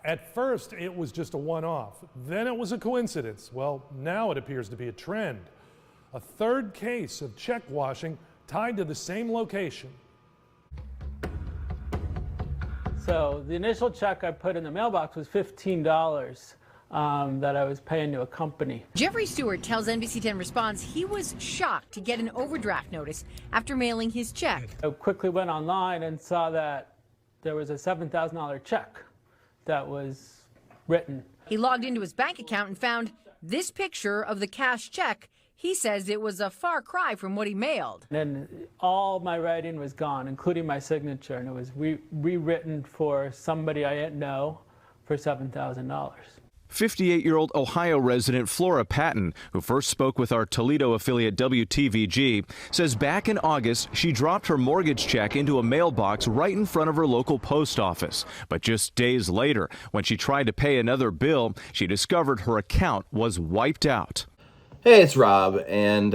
At first, it was just a one-off. Then it was a coincidence. Well, now it appears to be a trend. A third case of check washing tied to the same location. So the initial check I put in the mailbox was $15 that I was paying to a company. Jeffrey Stewart tells NBC 10 Response he was shocked to get an overdraft notice after mailing his check. I quickly went online and saw that there was a $7,000 check that was written. He logged into his bank account and found this picture of the cash check. He says it was a far cry from what he mailed. And all my writing was gone, including my signature, and it was rewritten for somebody I didn't know for $7,000. 58-year-old Ohio resident Flora Patton, who first spoke with our Toledo affiliate WTVG, says back in August she dropped her mortgage check into a mailbox right in front of her local post office. But just days later, when she tried to pay another bill, she discovered her account was wiped out. Hey, it's Rob, and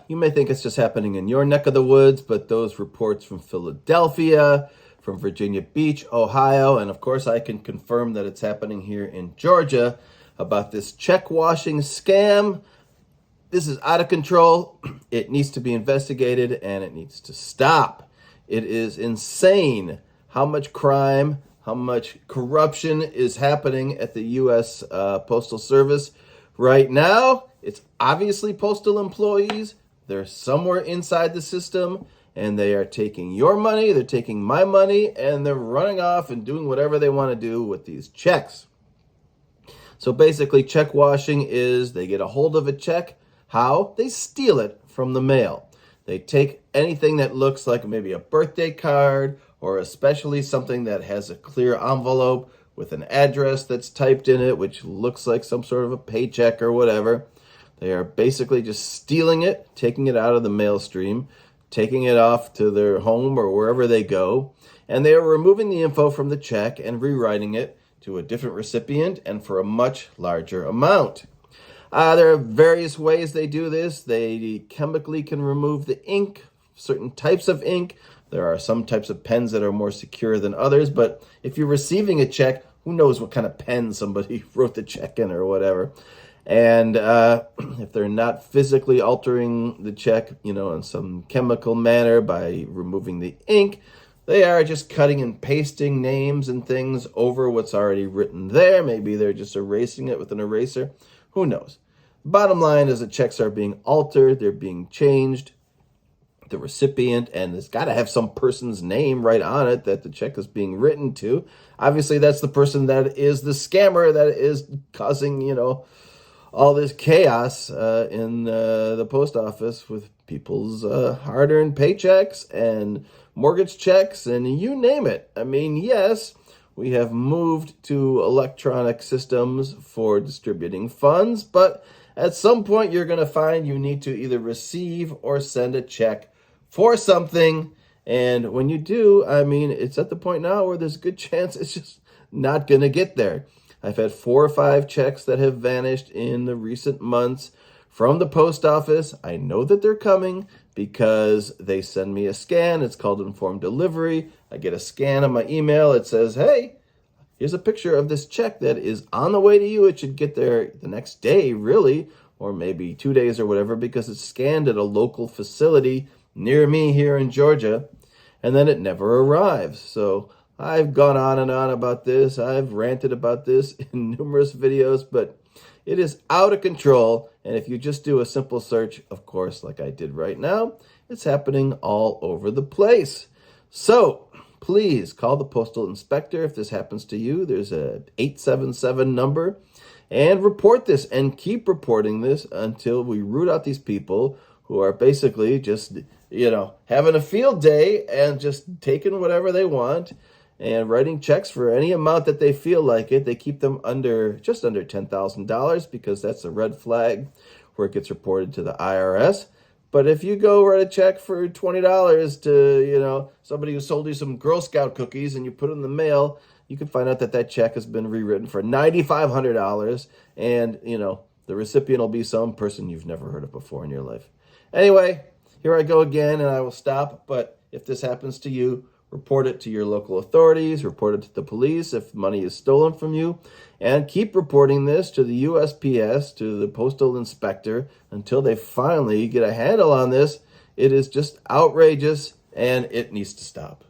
you may think it's just happening in your neck of the woods, but those reports from Philadelphia, from Virginia Beach, Ohio, and of course I can confirm that it's happening here in Georgia about this check washing scam. This is out of control. It needs to be investigated, and it needs to stop. It is insane how much crime, how much corruption is happening at the U.S. Postal Service right now. It's obviously postal employees. They're somewhere inside the system, and they are taking your money, they're taking my money, and they're running off and doing whatever they want to do with these checks. So basically, check washing is they get a hold of a check. How? They steal it from the mail. They take anything that looks like maybe a birthday card, or especially something that has a clear envelope with an address that's typed in it, which looks like some sort of a paycheck or whatever. They are basically just stealing it, taking it out of the mail stream, taking it off to their home or wherever they go, and they are removing the info from the check and rewriting it to a different recipient and for a much larger amount. There are various ways they do this. They chemically can remove the ink, certain types of ink. There are some types of pens that are more secure than others, but if you're receiving a check, who knows what kind of pen somebody wrote the check in or whatever. And if they're not physically altering the check, in some chemical manner by removing the ink, they are just cutting and pasting names and things over what's already written there. Maybe they're just erasing it with an eraser. Who knows? Bottom line is that checks are being altered. They're being changed. The recipient, and it's got to have some person's name right on it that the check is being written to. Obviously, that's the person that is the scammer that is causing, all this chaos in the post office with people's hard-earned paychecks and mortgage checks and you name it. I mean, yes, we have moved to electronic systems for distributing funds, but at some point you're going to find you need to either receive or send a check for something. And when you do, I mean, it's at the point now where there's a good chance it's just not going to get there. I've had 4 or 5 checks that have vanished in the recent months from the post office. I know that they're coming because they send me a scan. It's called informed delivery. I get a scan on my email. It says, hey, here's a picture of this check that is on the way to you. It should get there the next day, really, or maybe 2 days or whatever, because it's scanned at a local facility near me here in Georgia, and then it never arrives. So I've gone on and on about this. I've ranted about this in numerous videos, but it is out of control. And if you just do a simple search, of course, like I did right now, it's happening all over the place. So please call the postal inspector if this happens to you. There's a 877 number, and report this and keep reporting this until we root out these people who are basically just, having a field day and just taking whatever they want and writing checks for any amount that they feel like it. They keep them just under $10,000 because that's a red flag where it gets reported to the IRS. But if you go write a check for $20 to, somebody who sold you some Girl Scout cookies and you put it in the mail, you can find out that that check has been rewritten for $9,500. And, the recipient will be some person you've never heard of before in your life. Anyway, here I go again, and I will stop. But if this happens to you, report it to your local authorities, report it to the police if money is stolen from you, and keep reporting this to the USPS, to the postal inspector, until they finally get a handle on this. It is just outrageous, and it needs to stop.